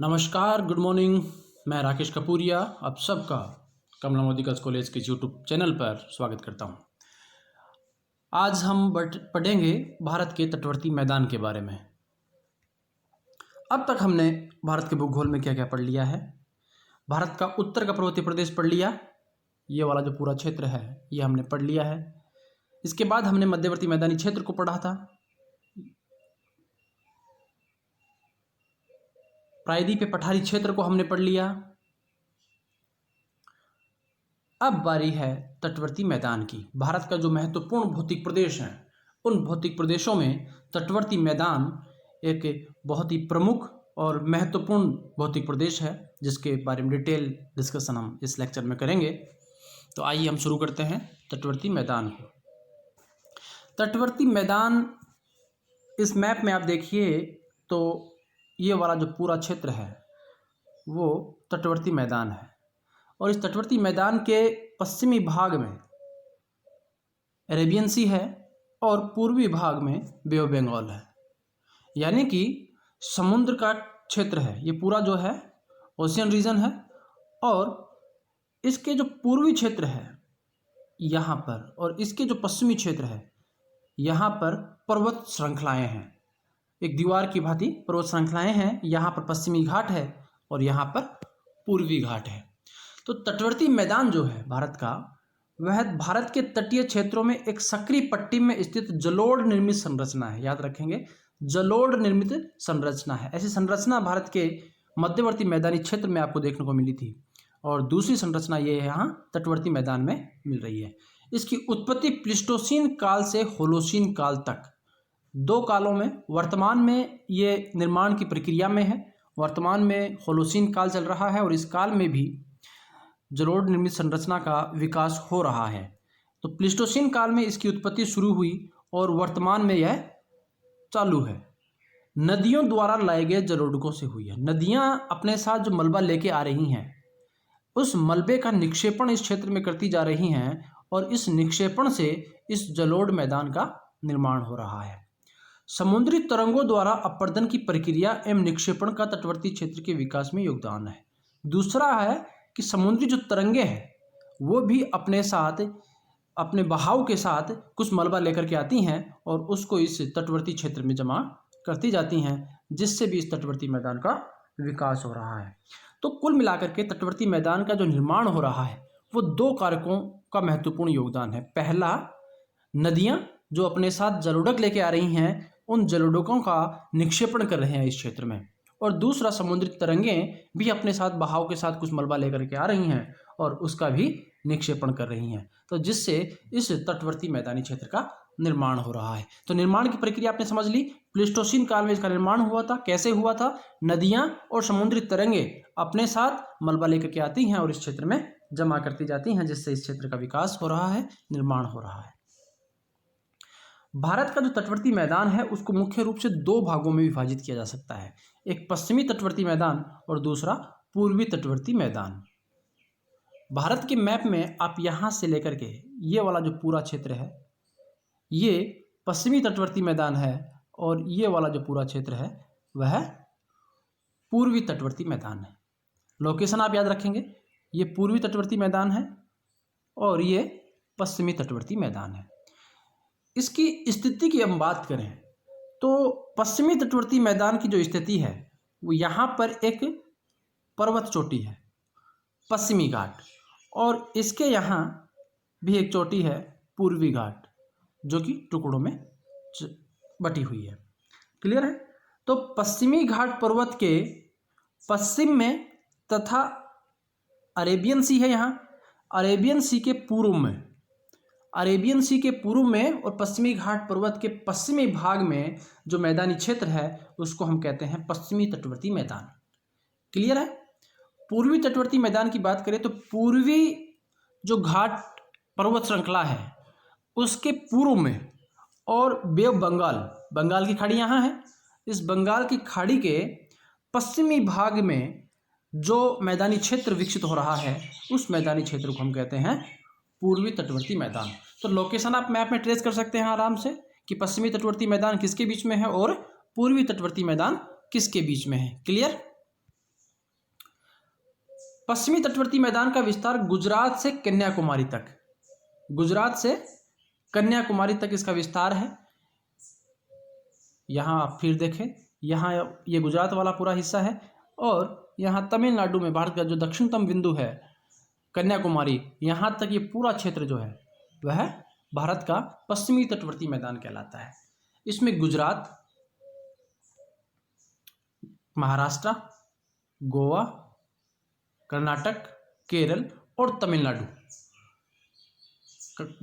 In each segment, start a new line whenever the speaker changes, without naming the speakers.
नमस्कार, good morning. मैं राकेश कपूरिया आप सबका कमला मोदी गर्ल्स कॉलेज के यूट्यूब चैनल पर स्वागत करता हूं। आज हम पढ़ेंगे भारत के तटवर्ती मैदान के बारे में। अब तक हमने भारत के भूगोल में क्या क्या पढ़ लिया है। भारत का उत्तर का पर्वतीय प्रदेश पढ़ लिया, ये वाला जो पूरा क्षेत्र है ये हमने पढ़ लिया है। इसके बाद हमने मध्यवर्ती मैदानी क्षेत्र को पढ़ा था। प्रायद्वीपीय पठारी क्षेत्र को हमने पढ़ लिया। अब बारी है तटवर्ती मैदान की। भारत का जो महत्वपूर्ण भौतिक प्रदेश हैं उन भौतिक प्रदेशों में तटवर्ती मैदान एक बहुत ही प्रमुख और महत्वपूर्ण भौतिक प्रदेश है, जिसके बारे में डिटेल डिस्कशन हम इस लेक्चर में करेंगे। तो आइए हम शुरू करते हैं तटवर्ती मैदान को। तटवर्ती मैदान इस मैप में आप देखिए तो ये वाला जो पूरा क्षेत्र है वो तटवर्ती मैदान है, और इस तटवर्ती मैदान के पश्चिमी भाग में अरेबियन सी है और पूर्वी भाग में बे ऑफ बंगाल है, यानी कि समुद्र का क्षेत्र है। ये पूरा जो है ओशियन रीजन है, और इसके जो पूर्वी क्षेत्र है यहाँ पर और इसके जो पश्चिमी क्षेत्र है यहाँ पर पर्वत श्रृंखलाएँ हैं। एक दीवार की भांति पर्वत श्रृंखलाएँ हैं। यहाँ पर पश्चिमी घाट है और यहाँ पर पूर्वी घाट है। तो तटवर्ती मैदान जो है भारत का, वह भारत के तटीय क्षेत्रों में एक सक्रिय पट्टी में स्थित जलोढ़ निर्मित संरचना है। याद रखेंगे, जलोढ़ निर्मित संरचना है। ऐसी संरचना भारत के मध्यवर्ती मैदानी क्षेत्र में आपको देखने को मिली थी, और दूसरी संरचना ये यहाँ तटवर्ती मैदान में मिल रही है। इसकी उत्पत्ति प्लीस्टोसीन काल से होलोसीन काल तक, दो कालों में, वर्तमान में ये निर्माण की प्रक्रिया में है। वर्तमान में होलोसीन काल चल रहा है और इस काल में भी जलोढ़ निर्मित संरचना का विकास हो रहा है। तो प्लीस्टोसीन काल में इसकी उत्पत्ति शुरू हुई और वर्तमान में यह चालू है। नदियों द्वारा लाए गए जलोढ़ों से हुई है। नदियां अपने साथ जो मलबा लेके आ रही हैं उस मलबे का निक्षेपण इस क्षेत्र में करती जा रही हैं, और इस निक्षेपण से इस जलोढ़ मैदान का निर्माण हो रहा है। समुद्री तरंगों द्वारा अपर्दन की प्रक्रिया एवं निक्षेपण का तटवर्ती क्षेत्र के विकास में योगदान है। दूसरा है कि समुद्री जो तरंगे हैं वो भी अपने साथ, अपने बहाव के साथ कुछ मलबा लेकर के आती हैं और उसको इस तटवर्ती क्षेत्र में जमा करती जाती हैं, जिससे भी इस तटवर्ती मैदान का विकास हो रहा है। तो कुल मिलाकर के तटवर्ती मैदान का जो निर्माण हो रहा है वो दो कारकों का महत्वपूर्ण योगदान है। पहला, नदियाँ जो अपने साथ जलोढ़ लेके आ रही हैं उन जलोढ़ों का निक्षेपण कर रहे हैं इस क्षेत्र में, और दूसरा, समुद्री तरंगें भी अपने साथ बहाव के साथ कुछ मलबा लेकर के आ रही हैं और उसका भी निक्षेपण कर रही हैं, तो जिससे इस तटवर्ती मैदानी क्षेत्र का निर्माण हो रहा है। तो निर्माण की प्रक्रिया आपने समझ ली। प्लीस्टोसीन काल में इसका निर्माण हुआ था। कैसे हुआ था? नदियाँ और समुद्री तरंगें अपने साथ मलबा लेकर के आती हैं और इस क्षेत्र में जमा करती जाती हैं, जिससे इस क्षेत्र का विकास हो रहा है, निर्माण हो रहा है। भारत का जो तटवर्ती मैदान है उसको मुख्य रूप से दो भागों में विभाजित किया जा सकता है। एक पश्चिमी तटवर्ती मैदान और दूसरा पूर्वी तटवर्ती मैदान। भारत के मैप में आप यहाँ से लेकर के ये वाला जो पूरा क्षेत्र है ये पश्चिमी तटवर्ती मैदान है, और ये वाला जो पूरा क्षेत्र है वह पूर्वी तटवर्ती मैदान है। लोकेशन आप याद रखेंगे, ये पूर्वी तटवर्ती मैदान है और ये पश्चिमी तटवर्ती मैदान है। इसकी स्थिति की हम बात करें तो पश्चिमी तटवर्ती मैदान की जो स्थिति है वो यहाँ पर एक पर्वत चोटी है, पश्चिमी घाट, और इसके यहाँ भी एक चोटी है, पूर्वी घाट, जो कि टुकड़ों में बटी हुई है। क्लियर है? तो पश्चिमी घाट पर्वत के पश्चिम में तथा अरेबियन सी है यहाँ, अरेबियन सी के पूर्व में, अरेबियन सी के पूर्व में और पश्चिमी घाट पर्वत के पश्चिमी भाग में जो मैदानी क्षेत्र है उसको हम कहते हैं पश्चिमी तटवर्ती मैदान। क्लियर है? पूर्वी तटवर्ती मैदान की बात करें तो पूर्वी जो घाट पर्वत श्रृंखला है उसके पूर्व में और बे ऑफ बंगाल, बंगाल की खाड़ी यहाँ है, इस बंगाल की खाड़ी के पश्चिमी भाग में जो मैदानी क्षेत्र विकसित हो रहा है उस मैदानी क्षेत्र को हम कहते हैं पूर्वी तटवर्ती मैदान। तो लोकेशन आप मैप में ट्रेस कर सकते हैं आराम से कि पश्चिमी तटवर्ती मैदान किसके बीच में है और पूर्वी तटवर्ती मैदान किसके बीच में है। क्लियर? पश्चिमी तटवर्ती मैदान का विस्तार गुजरात से कन्याकुमारी तक, गुजरात से कन्याकुमारी तक इसका विस्तार है। यहाँ आप फिर देखें, यहाँ ये गुजरात वाला पूरा हिस्सा है और यहाँ तमिलनाडु में भारत का जो दक्षिणतम बिंदु है कन्याकुमारी, यहाँ तक ये पूरा क्षेत्र जो है वह भारत का पश्चिमी तटवर्ती मैदान कहलाता है। इसमें गुजरात, महाराष्ट्र, गोवा, कर्नाटक, केरल और तमिलनाडु,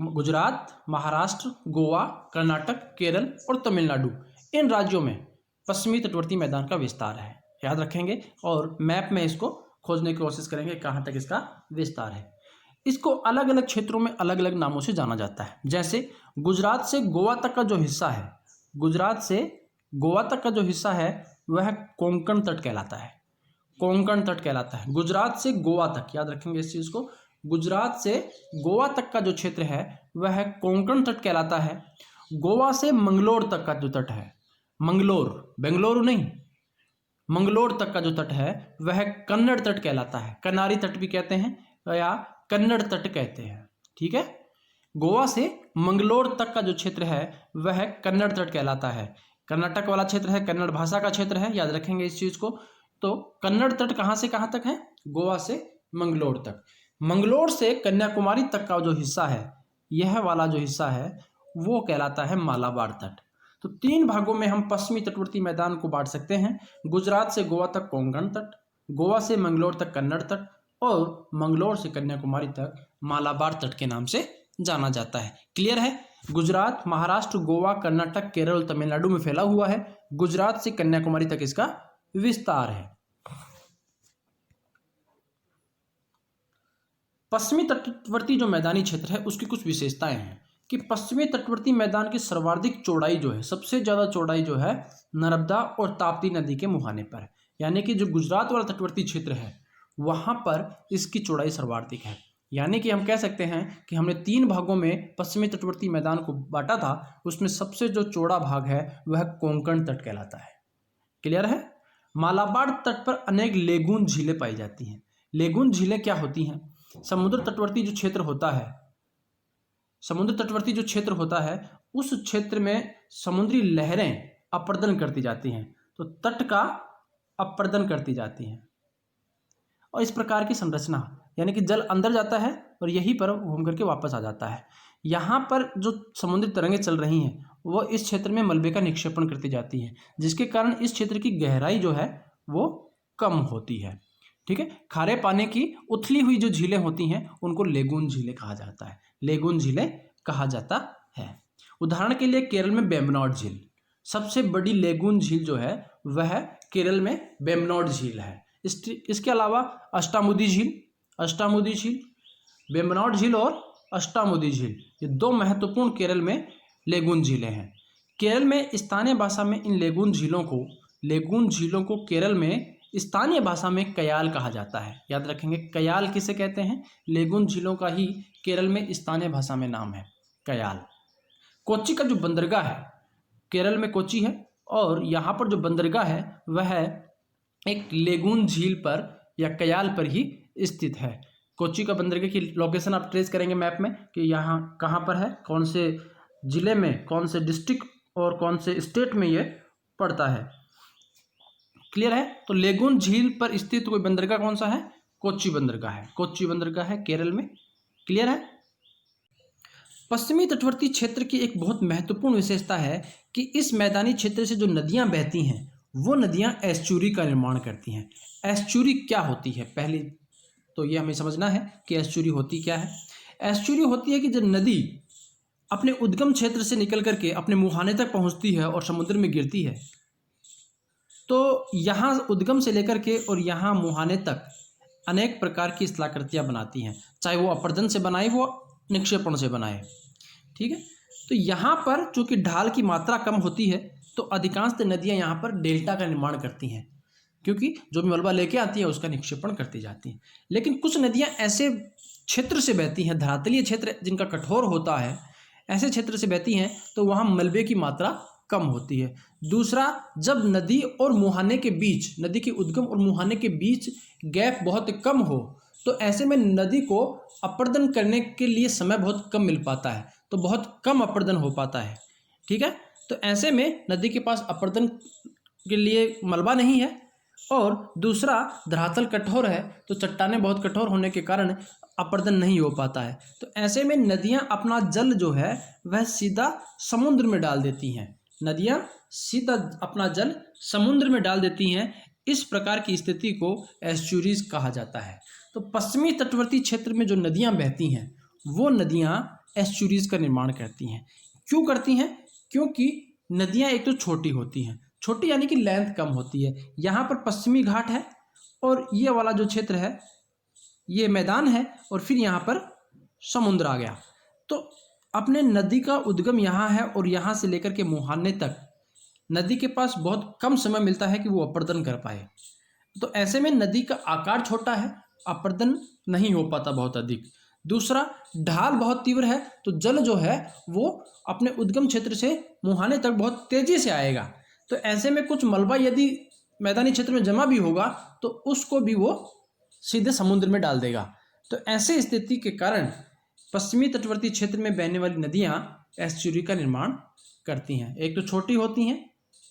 गुजरात, महाराष्ट्र, गोवा, कर्नाटक, केरल और तमिलनाडु, इन राज्यों में पश्चिमी तटवर्ती मैदान का विस्तार है। याद रखेंगे और मैप में इसको खोजने की कोशिश करेंगे कहाँ तक इसका विस्तार है। इसको अलग अलग क्षेत्रों में अलग अलग नामों से जाना जाता है। जैसे गुजरात से गोवा तक का जो हिस्सा है, गुजरात से गोवा तक का जो हिस्सा है वह कोंकण तट कहलाता है, कोंकण तट कहलाता है। गुजरात से गोवा तक, याद रखेंगे इस चीज़ को, गुजरात से गोवा तक का जो क्षेत्र है वह कोंकण तट कहलाता है। गोवा से मंगलोर तक का जो तट है, मंगलोर, बेंगलुरु नहीं, मंगलोर तक का जो तट है वह कन्नड़ तट कहलाता है। कनारी तट भी कहते हैं या कन्नड़ तट कहते हैं। ठीक है, गोवा से मंगलोर तक का जो क्षेत्र है वह कन्नड़ तट कहलाता है। कर्नाटक वाला क्षेत्र है, कन्नड़ भाषा का क्षेत्र है, याद रखेंगे इस चीज़ को। तो कन्नड़ तट कहाँ से कहाँ तक है? गोवा से मंगलोर तक। मंगलोर से कन्याकुमारी तक का जो हिस्सा है, यह वाला जो हिस्सा है वो कहलाता है मालाबार तट। तो 3 भागों में हम पश्चिमी तटवर्ती मैदान को बांट सकते हैं। गुजरात से गोवा तक कोंकण तट, गोवा से मंगलोर तक कन्नड़ तट और मंगलोर से कन्याकुमारी तक मालाबार तट के नाम से जाना जाता है। क्लियर है? गुजरात, महाराष्ट्र, गोवा, कर्नाटक, केरल और तमिलनाडु में फैला हुआ है। गुजरात से कन्याकुमारी तक इसका विस्तार है। पश्चिमी तटवर्ती जो मैदानी क्षेत्र है उसकी कुछ विशेषताएं हैं कि पश्चिमी तटवर्ती मैदान की सर्वाधिक चौड़ाई जो है, सबसे ज़्यादा चौड़ाई जो है नर्मदा और ताप्ती नदी के मुहाने पर, यानी कि जो गुजरात वाला तटवर्ती क्षेत्र है वहाँ पर इसकी चौड़ाई सर्वाधिक है। यानी कि हम कह सकते हैं कि हमने 3 भागों में पश्चिमी तटवर्ती मैदान को बांटा था, उसमें सबसे जो चौड़ा भाग है वह कोंकण तट कहलाता है। क्लियर है? मालाबार तट पर अनेक लेगून झीलें पाई जाती हैं। लेगून झीलें क्या होती हैं? समुद्र तटवर्ती जो क्षेत्र होता है, समुद्र तटवर्ती जो क्षेत्र होता है उस क्षेत्र में समुद्री लहरें अपर्दन करती जाती हैं, तो तट का अपर्दन करती जाती हैं और इस प्रकार की संरचना, यानी कि जल अंदर जाता है और यहीं पर घूम करके वापस आ जाता है। यहाँ पर जो समुद्री तरंगें चल रही हैं वो इस क्षेत्र में मलबे का निक्षेपण करती जाती हैं, जिसके कारण इस क्षेत्र की गहराई जो है वो कम होती है। ठीक है, खारे पानी की उथली हुई जो झीलें होती हैं उनको लेगून झीलें कहा जाता है, लेगून झीलें कहा जाता है। उदाहरण के लिए केरल में वेम्बनाड झील, सबसे बड़ी लेगून झील जो है वह केरल में वेम्बनाड झील है। इसके अलावा अष्टामुदी झील, अष्टामुदी झील, वेम्बनाड झील और अष्टामुदी झील, ये 2 महत्वपूर्ण केरल में लेगून झीलें हैं। केरल में स्थानीय भाषा में इन लेगून झीलों को केरल में स्थानीय भाषा में कयाल कहा जाता है। याद रखेंगे, कयाल किसे कहते हैं? लेगून झीलों का ही केरल में स्थानीय भाषा में नाम है कयाल। कोच्चि का जो बंदरगाह है, केरल में कोच्चि है और यहाँ पर जो बंदरगाह है वह एक लेगून झील पर या कयाल पर ही स्थित है। कोच्चि का बंदरगाह की लोकेशन आप ट्रेस करेंगे मैप में कि यहाँ कहाँ पर है, कौन से जिले में, कौन से डिस्ट्रिक्ट और कौन से स्टेट में ये पड़ता है। क्लियर है? तो लेगून झील पर स्थित कोई बंदरगाह कौन सा है? कोच्चि बंदरगाह है, कोच्चि बंदरगाह है केरल में। क्लियर है? पश्चिमी तटवर्ती क्षेत्र की एक बहुत महत्वपूर्ण विशेषता है कि इस मैदानी क्षेत्र से जो नदियां बहती हैं वो नदियां एस्चुरी का निर्माण करती हैं। एस्चुरी क्या होती है? पहले तो ये हमें समझना है कि एस्चुरी होती क्या है। एस्चुरी होती है कि जब नदी अपने उद्गम क्षेत्र से निकल करके अपने मुहाने तक पहुंचती है और समुद्र में गिरती है, तो यहाँ उद्गम से लेकर के और यहाँ मुहाने तक अनेक प्रकार की स्थलाकृतियाँ बनाती हैं, चाहे वो अपर्दन से बनाए वो निक्षेपण से बनाए। ठीक है, तो यहाँ पर चूँकि ढाल की मात्रा कम होती है तो अधिकांश नदियाँ यहाँ पर डेल्टा का निर्माण करती हैं, क्योंकि जो भी मलबा लेके आती है उसका निक्षेपण करती जाती हैं। लेकिन कुछ नदियाँ ऐसे क्षेत्र से बहती हैं, धरातलीय क्षेत्र जिनका कठोर होता है, ऐसे क्षेत्र से बहती हैं तो वहाँ मलबे की मात्रा कम होती है। दूसरा, जब नदी और मुहाने के बीच, नदी के उद्गम और मुहाने के बीच गैप बहुत कम हो तो ऐसे में नदी को अपर्दन करने के लिए समय बहुत कम मिल पाता है, तो बहुत कम अपर्दन हो पाता है। ठीक है, तो ऐसे में नदी के पास अपर्दन के लिए मलबा नहीं है। और दूसरा, धरातल कठोर है तो चट्टानें बहुत कठोर होने के कारण अपर्दन नहीं हो पाता है। तो ऐसे में नदियाँ अपना जल जो है वह सीधा समुद्र में डाल देती हैं। नदियाँ सीधा अपना जल समुद्र में डाल देती हैं। इस प्रकार की स्थिति को एस्चुरीज कहा जाता है। तो पश्चिमी तटवर्ती क्षेत्र में जो नदियाँ बहती हैं वो नदियाँ एस्चुरीज का निर्माण करती हैं। क्यों करती हैं? क्योंकि नदियाँ एक तो छोटी होती हैं, छोटी यानी कि लेंथ कम होती है। यहाँ पर पश्चिमी घाट है और ये वाला जो क्षेत्र है ये मैदान है और फिर यहाँ पर समुद्र आ गया। तो अपने नदी का उद्गम यहाँ है और यहाँ से लेकर के मुहाने तक नदी के पास बहुत कम समय मिलता है कि वो अपर्दन कर पाए। तो ऐसे में नदी का आकार छोटा है, अपर्दन नहीं हो पाता बहुत अधिक। दूसरा, ढाल बहुत तीव्र है तो जल जो है वो अपने उद्गम क्षेत्र से मुहाने तक बहुत तेजी से आएगा। तो ऐसे में कुछ मलबा यदि मैदानी क्षेत्र में जमा भी होगा तो उसको भी वो सीधे समुद्र में डाल देगा। तो ऐसे स्थिति के कारण पश्चिमी तटवर्ती क्षेत्र में बहने वाली नदियाँ एस्चुरी का निर्माण करती हैं। एक तो छोटी होती हैं,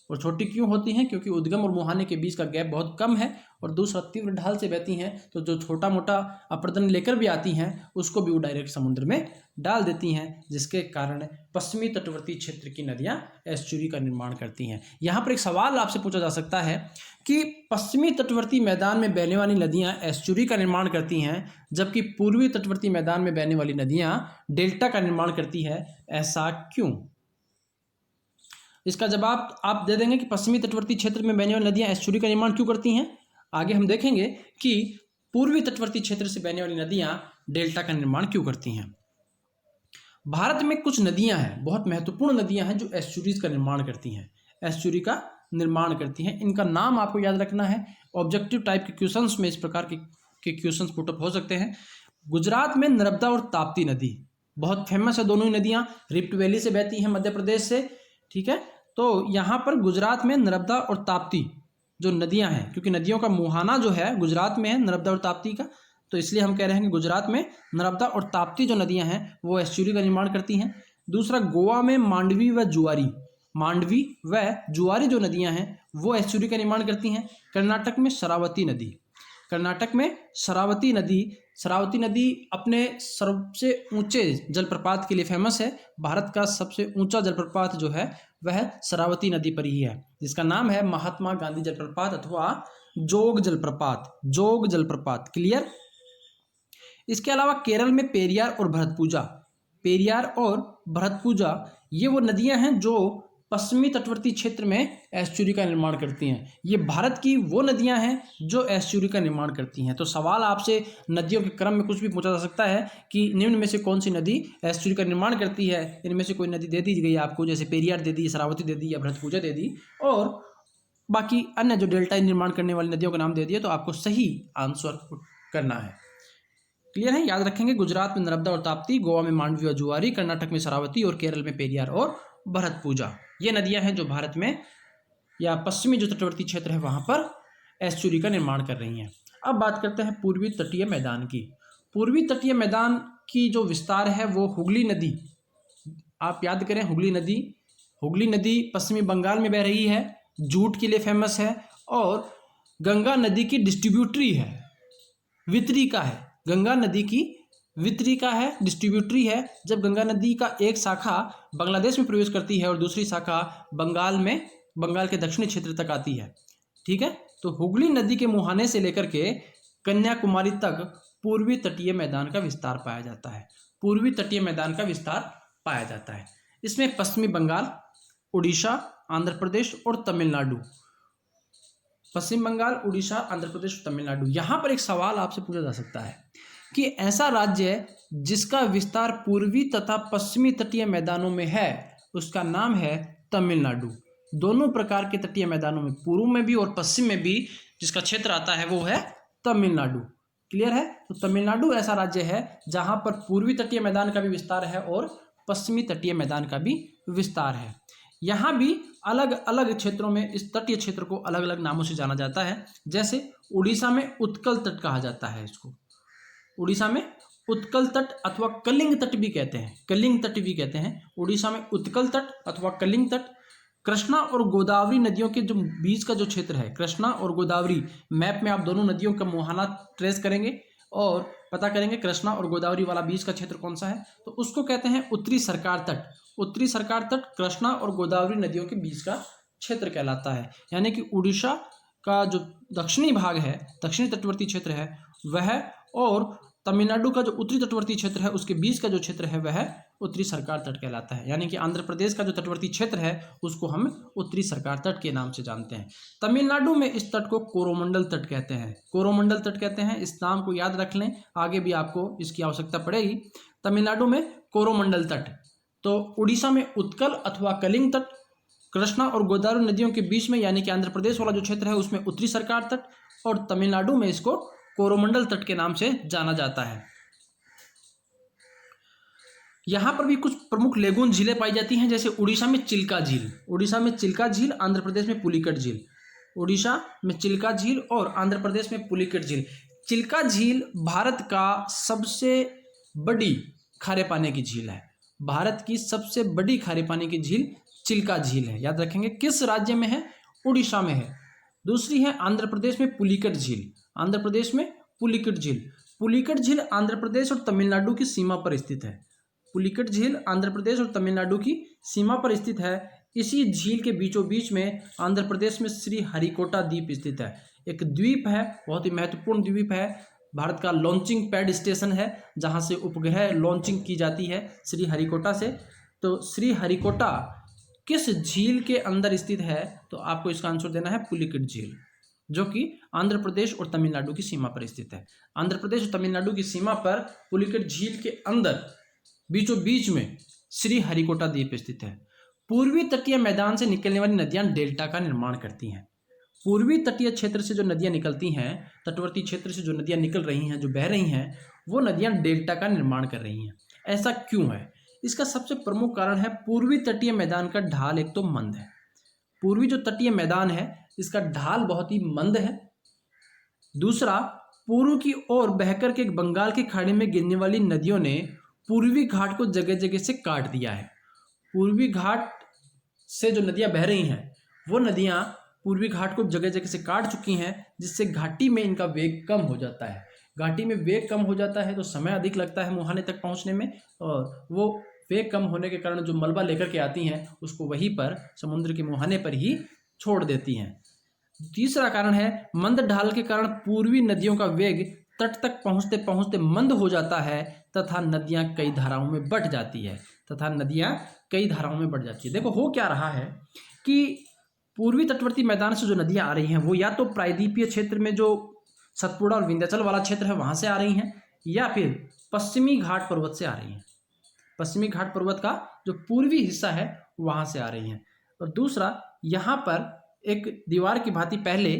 और छोटी क्यों होती हैं? क्योंकि उद्गम और मुहाने के बीच का गैप बहुत कम है। और दूसरा, तीव्र ढाल से बहती हैं तो जो छोटा मोटा अपर्दन लेकर भी आती हैं उसको भी वो डायरेक्ट समुद्र में डाल देती हैं, जिसके कारण पश्चिमी तटवर्ती क्षेत्र की नदियाँ एस्चुरी का निर्माण करती हैं। यहाँ पर एक सवाल आपसे पूछा जा सकता है कि पश्चिमी तटवर्ती मैदान में बहने वाली नदियाँ एस्चुरी का निर्माण करती हैं जबकि पूर्वी तटवर्ती मैदान में बहने वाली नदियाँ डेल्टा का निर्माण करती है, ऐसा क्यों? इसका जवाब आप दे देंगे कि पश्चिमी तटवर्ती क्षेत्र में बहने वाली नदियाँ एस्चुरी का निर्माण क्यों करती हैं। आगे हम देखेंगे कि पूर्वी तटवर्ती क्षेत्र से बहने वाली नदियाँ डेल्टा का निर्माण क्यों करती हैं। भारत में कुछ नदियाँ हैं, बहुत महत्वपूर्ण नदियाँ हैं जो एस्चुरीज का निर्माण करती हैं, एस्चुरी का निर्माण करती हैं। इनका नाम आपको याद रखना है। ऑब्जेक्टिव टाइप के क्वेश्चंस में इस प्रकार के क्वेश्चंस पुटअप हो सकते हैं। गुजरात में नर्मदा और ताप्ती नदी बहुत फेमस है। दोनों ही नदियाँ रिफ्ट वैली से बहती हैं, मध्य प्रदेश से। ठीक है, तो यहाँ पर गुजरात में नर्मदा और ताप्ती जो नदियाँ हैं, क्योंकि नदियों का मुहाना जो है गुजरात में है नर्मदा और ताप्ती का, तो इसलिए हम कह रहे हैं कि गुजरात में नर्मदा और ताप्ती जो नदियाँ हैं वो एस्चुरी का निर्माण करती हैं। दूसरा, गोवा में मांडवी व जुआरी जो नदियाँ हैं वो एस्चुरी का निर्माण करती हैं। कर्नाटक में शरावती नदी अपने सबसे ऊंचे जलप्रपात के लिए फेमस है। भारत का सबसे ऊंचा जलप्रपात जो है वह शरावती नदी पर ही है, जिसका नाम है महात्मा गांधी जलप्रपात अथवा जोग जलप्रपात। क्लियर? इसके अलावा केरल में पेरियार और भरतपुजा ये वो नदियां हैं जो पश्चिमी तटवर्ती क्षेत्र में एस्चुरी का निर्माण करती हैं। ये भारत की वो नदियां हैं जो एस्चुरी का निर्माण करती हैं। तो सवाल आपसे नदियों के क्रम में कुछ भी पूछा जा सकता है कि निम्न में से कौन सी नदी एस्चुरी का निर्माण करती है। इनमें से कोई नदी दे दी गई आपको, जैसे पेरियार दे दी, शरावती दे दी या भरतपुजा दे दी, और बाकी अन्य जो डेल्टा निर्माण करने वाली नदियों का नाम दे दिया, तो आपको सही आंसर करना है। क्लियर है? याद रखेंगे, गुजरात में नर्मदा और ताप्ती, गोवा में मांडवी और जुआरी, कर्नाटक में शरावती और केरल में पेरियार और भरतपुजा। ये नदियां हैं जो भारत में या पश्चिमी जो तटवर्ती क्षेत्र है वहां पर एस्चुरी का निर्माण कर रही हैं। अब बात करते हैं पूर्वी तटीय मैदान की। पूर्वी तटीय मैदान की जो विस्तार है वो हुगली नदी, आप याद करें हुगली नदी पश्चिमी बंगाल में बह रही है, जूट के लिए फेमस है और गंगा नदी की डिस्ट्रीब्यूटरी है, वितरिका है। गंगा नदी की वितरिका है, डिस्ट्रीब्यूटरी है। जब गंगा नदी का एक शाखा बांग्लादेश में प्रवेश करती है और दूसरी शाखा बंगाल के दक्षिणी क्षेत्र तक आती है। ठीक है, तो हुगली नदी के मुहाने से लेकर के कन्याकुमारी तक पूर्वी तटीय मैदान का विस्तार पाया जाता है। इसमें पश्चिमी बंगाल, उड़ीसा, आंध्र प्रदेश और तमिलनाडु, यहाँ पर एक सवाल आपसे पूछा जा सकता है कि ऐसा राज्य जिसका विस्तार पूर्वी तथा पश्चिमी तटीय मैदानों में है उसका नाम है तमिलनाडु। दोनों प्रकार के तटीय मैदानों में, पूर्व में भी और पश्चिम में भी, जिसका क्षेत्र आता है वो है तमिलनाडु। क्लियर है? तो तमिलनाडु ऐसा राज्य है जहां पर पूर्वी तटीय मैदान का भी विस्तार है और पश्चिमी तटीय मैदान का भी विस्तार है। यहाँ भी अलग अलग क्षेत्रों में इस तटीय क्षेत्र को अलग अलग नामों से जाना जाता है। जैसे उड़ीसा में उत्कल तट कहा जाता है इसको, उड़ीसा में उत्कल तट अथवा कलिंग तट भी कहते हैं, कलिंग तट भी कहते हैं। उड़ीसा में उत्कल तट अथवा कलिंग तट। कृष्णा और गोदावरी नदियों के जो बीच का जो क्षेत्र है, कृष्णा और गोदावरी, मैप में आप दोनों नदियों का मुहाना ट्रेस करेंगे और पता करेंगे कृष्णा और गोदावरी वाला बीच का क्षेत्र कौन सा है, तो उसको कहते हैं उत्तरी सरकार तट। उत्तरी सरकार तट कृष्णा और गोदावरी नदियों के बीच का क्षेत्र कहलाता है। यानी कि उड़ीसा का जो दक्षिणी भाग है, दक्षिणी तटवर्ती क्षेत्र है वह, और तमिलनाडु का जो उत्तरी तटवर्ती क्षेत्र है उसके बीच का जो क्षेत्र है वह उत्तरी सरकार तट कहलाता है। यानी कि आंध्र प्रदेश का जो तटवर्ती क्षेत्र है उसको हम उत्तरी सरकार तट के नाम से जानते हैं। तमिलनाडु में इस तट को कोरोमंडल तट कहते हैं, कोरोमंडल तट कहते हैं। इस नाम को याद रख लें, आगे भी आपको इसकी आवश्यकता पड़ेगी। तमिलनाडु में कोरोमंडल तट। तो उड़ीसा में उत्कल अथवा कलिंग तट, कृष्णा और गोदावरी नदियों के बीच में यानी कि आंध्र प्रदेश वाला जो क्षेत्र है उसमें उत्तरी सरकार तट, और तमिलनाडु में इसको कोरोमंडल तट के नाम से जाना जाता है। यहां पर भी कुछ प्रमुख लेगून झीलें पाई जाती हैं, जैसे उड़ीसा में चिल्का झील, उड़ीसा में चिल्का झील, आंध्र प्रदेश में पुलिकट झील। उड़ीसा में चिल्का झील और आंध्र प्रदेश में पुलिकट झील। चिल्का झील भारत का सबसे बड़ी खारे पानी की झील है, भारत की सबसे बड़ी खारे पानी की झील चिल्का झील है। याद रखेंगे किस राज्य में है, उड़ीसा में है। दूसरी है आंध्र प्रदेश में पुलिकट झील, आंध्र प्रदेश में पुलिकट झील। पुलिकट झील आंध्र प्रदेश और तमिलनाडु की सीमा पर स्थित है। पुलिकट झील आंध्र प्रदेश और तमिलनाडु की सीमा पर स्थित है। इसी झील के बीचों बीच में आंध्र प्रदेश में श्री हरिकोटा द्वीप स्थित है। एक द्वीप है, बहुत ही महत्वपूर्ण द्वीप है, भारत का लॉन्चिंग पैड स्टेशन है जहां से उपग्रह लॉन्चिंग की जाती है श्री हरिकोटा से। तो श्री हरिकोटा किस झील के अंदर स्थित है, तो आपको इसका आंसर देना है पुलिकट झील, जो कि आंध्र प्रदेश और तमिलनाडु की सीमा पर स्थित है। आंध्र प्रदेश और तमिलनाडु की सीमा पर पुलिकट झील के अंदर बीचों बीच में श्री हरिकोटा द्वीप स्थित है। पूर्वी तटीय मैदान से निकलने वाली नदियां डेल्टा का निर्माण करती हैं। पूर्वी तटीय क्षेत्र से जो नदियां निकलती हैं, तटवर्ती क्षेत्र से जो नदियां निकल रही हैं, जो बह रही हैं, वो नदियां डेल्टा का निर्माण कर रही हैं। ऐसा क्यों है? इसका सबसे प्रमुख कारण है पूर्वी तटीय मैदान का ढाल एक तो मंद है। पूर्वी जो तटीय मैदान है इसका ढाल बहुत ही मंद है। दूसरा, पूर्व की ओर बहकर के बंगाल की खाड़ी में गिरने वाली नदियों ने पूर्वी घाट को जगह जगह से काट दिया है। पूर्वी घाट से जो नदियां बह रही हैं वो नदियां पूर्वी घाट को जगह जगह से काट चुकी हैं, जिससे घाटी में इनका वेग कम हो जाता है। घाटी में वेग कम हो जाता है तो समय अधिक लगता है मुहाने तक पहुंचने में, और वो वेग कम होने के कारण जो मलबा लेकर के आती हैं उसको वहीं पर समुद्र के मुहाने पर ही छोड़ देती हैं। तीसरा कारण है मंद ढाल के कारण पूर्वी नदियों का वेग तट तक पहुंचते पहुंचते मंद हो जाता है तथा नदियां कई धाराओं में बढ़ जाती है, देखो हो क्या रहा है कि पूर्वी तटवर्ती मैदान से जो नदियां आ रही हैं वो या तो प्रायद्वीपीय क्षेत्र में जो सतपुड़ा और विंध्याचल वाला क्षेत्र है वहां से आ रही हैं, या फिर पश्चिमी घाट पर्वत से आ रही हैं। पश्चिमी घाट पर्वत का जो पूर्वी हिस्सा है वहां से आ रही हैं। और दूसरा, यहाँ पर एक दीवार की भांति पहले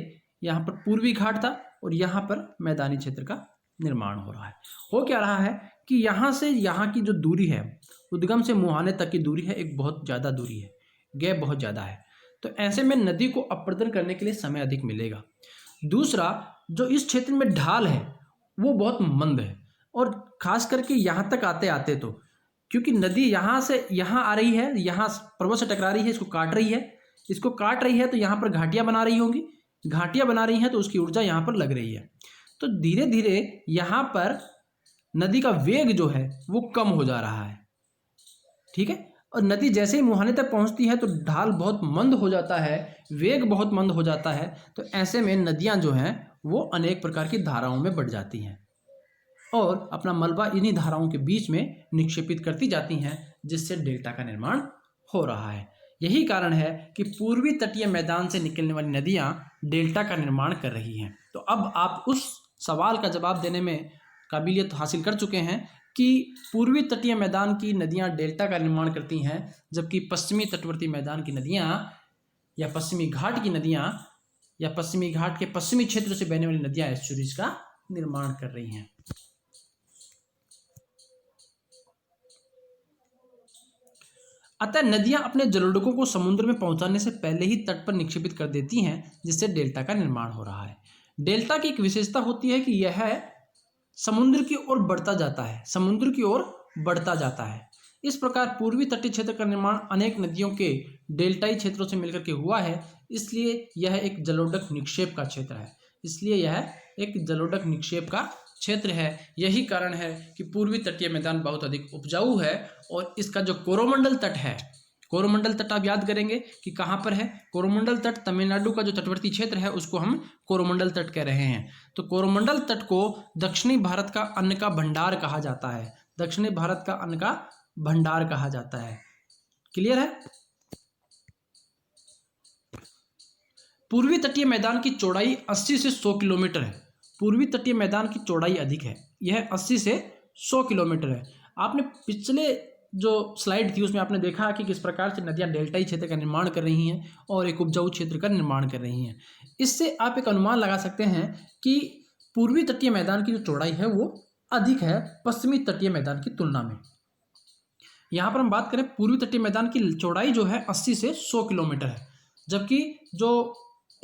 यहाँ पर पूर्वी घाट था और यहाँ पर मैदानी क्षेत्र का निर्माण हो रहा है। हो क्या रहा है कि यहाँ से यहाँ की जो दूरी है, उद्गम से मुहाने तक की दूरी है, एक बहुत ज़्यादा दूरी है, गैप बहुत ज़्यादा है। तो ऐसे में नदी को अपर्दन करने के लिए समय अधिक मिलेगा। दूसरा, जो इस क्षेत्र में ढाल है वो बहुत मंद है, और खास करके यहाँ तक आते आते तो क्योंकि नदी यहाँ से यहाँ आ रही है, यहाँ पर्वत से टकरा रही है, इसको काट रही है, तो यहाँ पर घाटियाँ बना रही होंगी, घाटियाँ बना रही हैं तो उसकी ऊर्जा यहाँ पर लग रही है। तो धीरे धीरे यहाँ पर नदी का वेग जो है वो कम हो जा रहा है, ठीक है। और नदी जैसे ही मुहाने तक पहुँचती है तो ढाल बहुत मंद हो जाता है, वेग बहुत मंद हो जाता है। तो ऐसे में नदियाँ जो हैं वो अनेक प्रकार की धाराओं में बढ़ जाती हैं और अपना मलबा इन्हीं धाराओं के बीच में निक्षेपित करती जाती हैं, जिससे डेल्टा का निर्माण हो रहा है। यही कारण है कि पूर्वी तटीय मैदान से निकलने वाली नदियां डेल्टा का निर्माण कर रही हैं। तो अब आप उस सवाल का जवाब देने में काबिलियत हासिल कर चुके हैं कि पूर्वी तटीय मैदान की नदियां डेल्टा का निर्माण करती हैं, जबकि पश्चिमी तटवर्ती मैदान की नदियां या पश्चिमी घाट की नदियां या पश्चिमी घाट के पश्चिमी क्षेत्र से बहने वाली नदियां एस्चुरीज का निर्माण कर रही हैं। अतः नदियां अपने जलोढ़कों को समुद्र में पहुंचाने से पहले ही तट पर निक्षेपित कर देती हैं, जिससे डेल्टा का निर्माण हो रहा है। डेल्टा की एक विशेषता होती है कि यह समुद्र की ओर बढ़ता जाता है, समुद्र की ओर बढ़ता जाता है। इस प्रकार पूर्वी तटीय क्षेत्र का निर्माण अनेक नदियों के डेल्टाई क्षेत्रों से मिलकर के हुआ है, इसलिए यह एक जलोढ़क निक्षेप का क्षेत्र है। इसलिए यह एक जलोढ़क निक्षेप का क्षेत्र है। यही कारण है कि पूर्वी तटीय मैदान बहुत अधिक उपजाऊ है। और इसका जो कोरोमंडल तट है, कोरोमंडल तट आप याद करेंगे कि कहाँ पर है। कोरोमंडल तट तमिलनाडु का जो तटवर्ती क्षेत्र है उसको हम कोरोमंडल तट कह रहे हैं। तो कोरोमंडल तट को दक्षिणी भारत का अन्न का भंडार कहा जाता है, दक्षिणी भारत का अन्न का भंडार कहा जाता है। क्लियर है। पूर्वी तटीय मैदान की चौड़ाई 80 से 100 किलोमीटर है। पूर्वी तटीय मैदान की चौड़ाई अधिक है, यह 80 से 100 किलोमीटर है। आपने पिछले जो स्लाइड थी उसमें आपने देखा कि किस प्रकार से नदियां डेल्टाई क्षेत्र का निर्माण कर रही हैं और एक उपजाऊ क्षेत्र का निर्माण कर रही हैं। इससे आप एक अनुमान लगा सकते हैं कि पूर्वी तटीय मैदान की जो चौड़ाई है वो अधिक है पश्चिमी तटीय मैदान की तुलना में। यहाँ पर हम बात करें पूर्वी तटीय मैदान की चौड़ाई जो है 80 से 100 किलोमीटर है, जबकि जो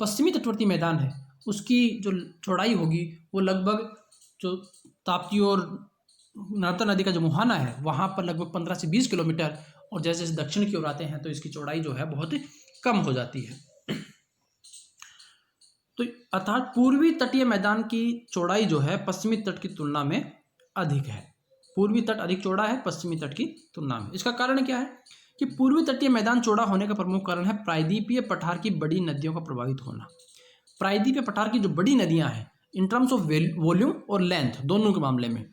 पश्चिमी तटवर्ती मैदान है उसकी जो चौड़ाई होगी वो लगभग जो ताप्ती और नर्मदा नदी का जो मुहाना है वहाँ पर लगभग 15 से 20 किलोमीटर, और जैसे जैसे दक्षिण की ओर आते हैं तो इसकी चौड़ाई जो है बहुत कम हो जाती है। तो अर्थात पूर्वी तटीय मैदान की चौड़ाई जो है पश्चिमी तट की तुलना में अधिक है। पूर्वी तट अधिक चौड़ा है पश्चिमी तट की तुलना में। इसका कारण क्या है कि पूर्वी तटीय मैदान चौड़ा होने का प्रमुख कारण है प्रायद्वीपीय पठार की बड़ी नदियों का प्रभावित होना। प्रायद्वीपीय पठार की जो बड़ी नदियां हैं इन टर्म्स ऑफ वॉल्यूम और लेंथ, दोनों के मामले में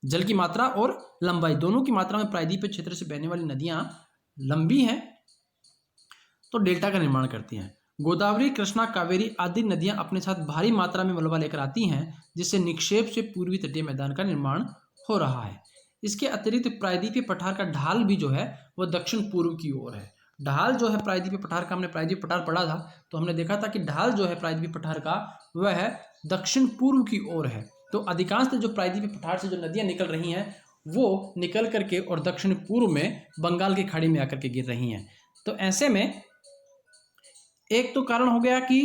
जल की मात्रा और लंबाई दोनों की मात्रा में प्रायद्वीपीय क्षेत्र से बहने वाली नदियां लंबी हैं तो डेल्टा का निर्माण करती हैं। गोदावरी, कृष्णा, कावेरी आदि नदियां अपने साथ भारी मात्रा में मलबा लेकर आती हैं, जिससे निक्षेप से पूर्वी तटीय मैदान का निर्माण हो रहा है। इसके अतिरिक्त प्रायद्वीपीय पठार का ढाल भी जो है वह दक्षिण पूर्व की ओर है। ढाल जो है प्रायद्वीपीय पठार का, हमने प्रायद्वीपीय पठार पढ़ा था तो हमने देखा था कि ढाल जो है प्रायद्वीपीय पठार का वह है दक्षिण पूर्व की ओर है। तो अधिकांश जो प्रायद्वीपीय पठार से जो नदियां निकल रही हैं वो निकल करके और दक्षिण पूर्व में बंगाल की खाड़ी में आकर के गिर रही हैं। तो ऐसे में एक तो कारण हो गया कि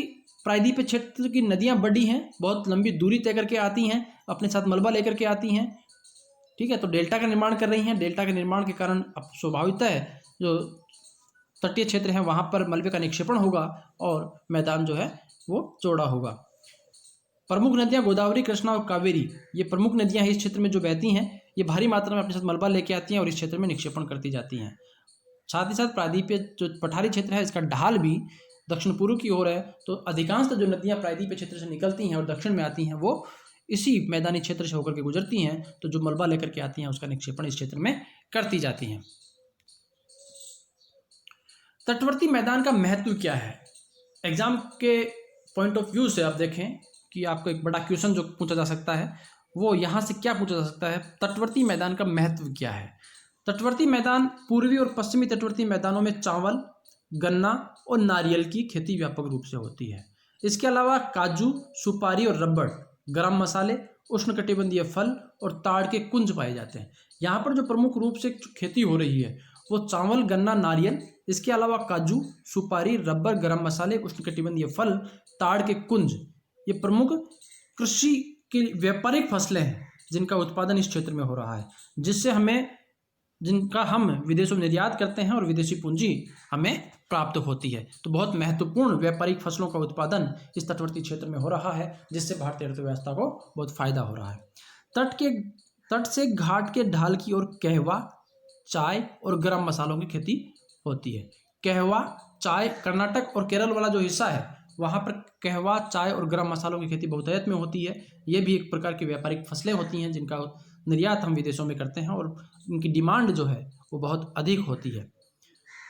प्रायद्वीपीय क्षेत्र की नदियां बड़ी हैं, बहुत लंबी दूरी तय करके आती हैं, अपने साथ मलबा लेकर के आती हैं, ठीक है, तो डेल्टा का निर्माण कर रही हैं। डेल्टा के निर्माण के कारण अब स्वाभाविकतः है जो तटीय क्षेत्र है वहाँ पर मलबे का निक्षेपण होगा और मैदान जो है वो चौड़ा होगा। प्रमुख नदियाँ गोदावरी, कृष्णा और कावेरी, ये प्रमुख नदियाँ हैं इस क्षेत्र में जो बहती हैं, ये भारी मात्रा में अपने साथ मलबा लेके आती हैं और इस क्षेत्र में निक्षेपण करती जाती हैं। साथ ही साथ प्रायद्वीपीय जो पठारी क्षेत्र है इसका ढाल भी दक्षिण पूर्व की ओर है, तो अधिकांश जो नदियाँ प्रायद्वीपीय क्षेत्र से निकलती हैं और दक्षिण में आती हैं वो इसी मैदानी क्षेत्र से होकर के गुजरती हैं, तो जो मलबा लेकर के आती हैं उसका निक्षेपण इस क्षेत्र में करती जाती हैं। तटवर्ती मैदान का महत्व क्या है? एग्जाम के पॉइंट ऑफ व्यू से आप देखें कि आपको एक बड़ा क्वेश्चन जो पूछा जा सकता है वो यहाँ से क्या पूछा जा सकता है, तटवर्ती मैदान का महत्व क्या है। तटवर्ती मैदान पूर्वी और पश्चिमी तटवर्ती मैदानों में चावल, गन्ना और नारियल की खेती व्यापक रूप से होती है। इसके अलावा काजू, सुपारी और रबड़, गरम मसाले, उष्णकटिबंधीय फल और ताड़ के कुंज पाए जाते हैं। यहाँ पर जो प्रमुख रूप से खेती हो रही है वो चावल, गन्ना, नारियल, इसके अलावा काजू, सुपारी, रबर, गरम मसाले, उष्णकटिबंधीय फल, ताड़ के कुंज, ये प्रमुख कृषि की व्यापारिक फसलें हैं जिनका उत्पादन इस क्षेत्र में हो रहा है, जिनका हम विदेशों में निर्यात करते हैं और विदेशी पूंजी हमें प्राप्त होती है। तो बहुत महत्वपूर्ण व्यापारिक फसलों का उत्पादन इस तटवर्ती क्षेत्र में हो रहा है, जिससे भारतीय अर्थव्यवस्था को बहुत फायदा हो रहा है। तट से घाट के ढाल की ओर कहवा, चाय और गरम मसालों की खेती होती है। कहवा, चाय, कर्नाटक और केरल वाला जो हिस्सा है वहाँ पर कहवा, चाय और गरम मसालों की खेती बहुतायत में होती है। ये भी एक प्रकार की व्यापारिक फसलें होती हैं जिनका निर्यात हम विदेशों में करते हैं और इनकी डिमांड जो है वो बहुत अधिक होती है।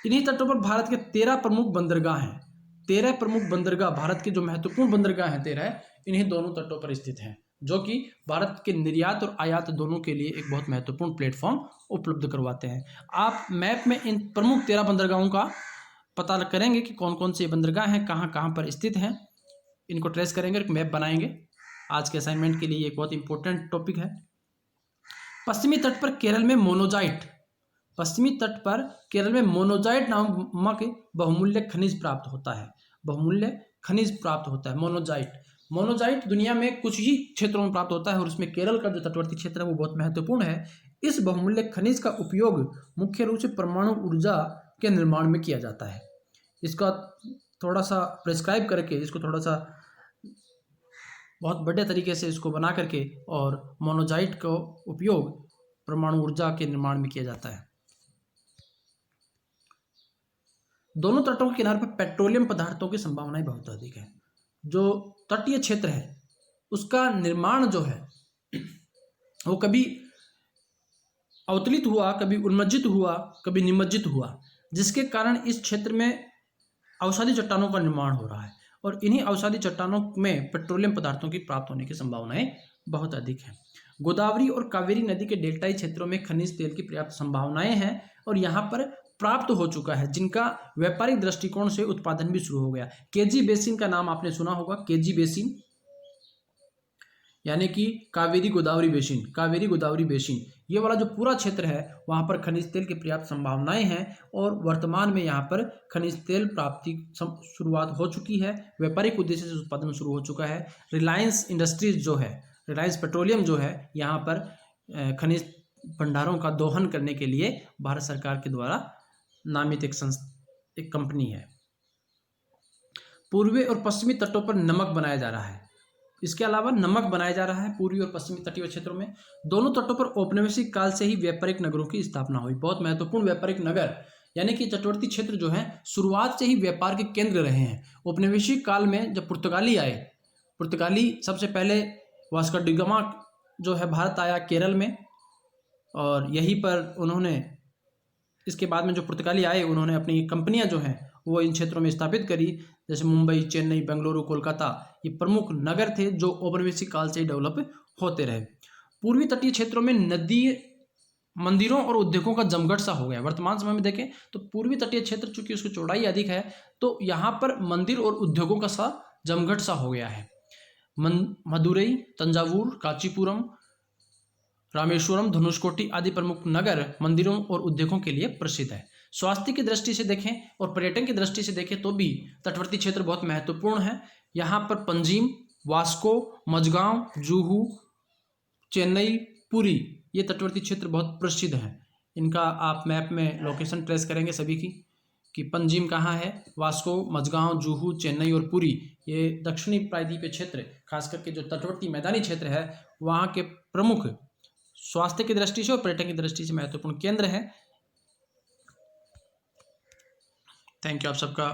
इन्हीं तटों पर भारत के 13 प्रमुख बंदरगाह हैं। 13 प्रमुख बंदरगाह, भारत के जो महत्वपूर्ण बंदरगाह हैं 13, इन्हीं दोनों तटों पर स्थित हैं, जो कि भारत के निर्यात और आयात दोनों के लिए एक बहुत महत्वपूर्ण प्लेटफॉर्म उपलब्ध करवाते हैं। आप मैप में इन प्रमुख 13 बंदरगाहों का पता करेंगे कि कौन कौन से बंदरगाह हैं, कहाँ कहाँ पर स्थित हैं, इनको ट्रेस करेंगे, एक मैप बनाएंगे। आज के असाइनमेंट के लिए एक बहुत इंपॉर्टेंट टॉपिक है। पश्चिमी तट पर केरल में मोनोजाइट, पश्चिमी तट पर केरल में मोनोजाइट नामक बहुमूल्य खनिज प्राप्त होता है। बहुमूल्य खनिज प्राप्त होता है मोनोजाइट। मोनोजाइट दुनिया में कुछ ही क्षेत्रों में प्राप्त होता है और उसमें केरल का जो तटवर्ती क्षेत्र है वो बहुत महत्वपूर्ण है। इस बहुमूल्य खनिज का उपयोग मुख्य रूप से परमाणु ऊर्जा के निर्माण में किया जाता है। इसका थोड़ा सा प्रिस्क्राइब करके, इसको थोड़ा सा बहुत बड़े तरीके से इसको बना करके, और मोनोजाइट का उपयोग परमाणु ऊर्जा के निर्माण में किया जाता है। दोनों तटों के किनारे पर पेट्रोलियम पदार्थों की संभावनाएं बहुत अधिक है। जो तटीय क्षेत्र है उसका निर्माण जो है वो कभी अवतलित हुआ, कभी उन्मज्जित हुआ, कभी निमज्जित हुआ, जिसके कारण इस क्षेत्र में अवसादी चट्टानों का निर्माण हो रहा है और इन्हीं अवसादी चट्टानों में पेट्रोलियम पदार्थों की प्राप्त होने की संभावनाएं बहुत अधिक हैं। गोदावरी और कावेरी नदी के डेल्टाई क्षेत्रों में खनिज तेल की पर्याप्त संभावनाएं हैं और यहाँ पर प्राप्त हो चुका है, जिनका व्यापारिक दृष्टिकोण से उत्पादन भी शुरू हो गया। केजी बेसिन का नाम आपने सुना होगा। केजी बेसिन यानी कि कावेरी गोदावरी बेसिन, कावेरी गोदावरी बेसिन, ये वाला जो पूरा क्षेत्र है वहाँ पर खनिज तेल की पर्याप्त संभावनाएं हैं और वर्तमान में यहाँ पर खनिज तेल प्राप्ति शुरुआत हो चुकी है। व्यापारिक उद्देश्य से उत्पादन शुरू हो चुका है। रिलायंस इंडस्ट्रीज जो है, रिलायंस पेट्रोलियम जो है, यहाँ पर खनिज भंडारों का दोहन करने के लिए भारत सरकार के द्वारा नामित एक कंपनी है। पूर्वी और पश्चिमी तटों पर नमक बनाया जा रहा है। इसके अलावा नमक बनाया जा रहा है पूर्वी और पश्चिमी तटीय क्षेत्रों में। दोनों तटों पर औपनिवेशिक काल से ही व्यापारिक नगरों की स्थापना हुई। बहुत महत्वपूर्ण व्यापारिक नगर, यानी कि तटवर्ती क्षेत्र जो है शुरुआत से ही व्यापार के केंद्र रहे हैं। औपनिवेशिक काल में जब पुर्तगाली आए, पुर्तगाली सबसे पहले वास्को डी गामा जो है भारत आया केरल में, और यहीं पर उन्होंने, इसके बाद में जो पुर्तगाली आए उन्होंने अपनी कंपनियां जो हैं वो इन क्षेत्रों में स्थापित करी। जैसे मुंबई, चेन्नई, बेंगलुरु, कोलकाता, ये प्रमुख नगर थे जो औपनिवेशिक काल से डेवलप होते रहे। पूर्वी तटीय क्षेत्रों में नदी, मंदिरों और उद्योगों का जमघट सा हो गया। वर्तमान समय में देखें तो पूर्वी तटीय क्षेत्र चूंकि उसकी चौड़ाई अधिक है तो यहाँ पर मंदिर और उद्योगों का सा जमघट सा हो गया है। मदुरई, तंजावुर, कांचीपुरम, रामेश्वरम, धनुषकोटी आदि प्रमुख नगर मंदिरों और उद्योगों के लिए प्रसिद्ध है। स्वास्थ्य की दृष्टि से देखें और पर्यटन की दृष्टि से देखें तो भी तटवर्ती क्षेत्र बहुत महत्वपूर्ण है। यहाँ पर पंजीम, वास्को, मझगांव, जुहू, चेन्नई, पुरी, ये तटवर्ती क्षेत्र बहुत प्रसिद्ध हैं। इनका आप मैप में लोकेशन ट्रेस करेंगे सभी की, कि पंजीम कहाँ है, वास्को, मझगांव, जुहू, चेन्नई और पुरी, ये दक्षिणी प्रायद्वीपीय क्षेत्र, खास करके जो तटवर्ती मैदानी क्षेत्र है वहाँ के प्रमुख स्वास्थ्य की दृष्टि से और पर्यटन की दृष्टि से महत्वपूर्ण केंद्र है। थैंक यू आप सबका।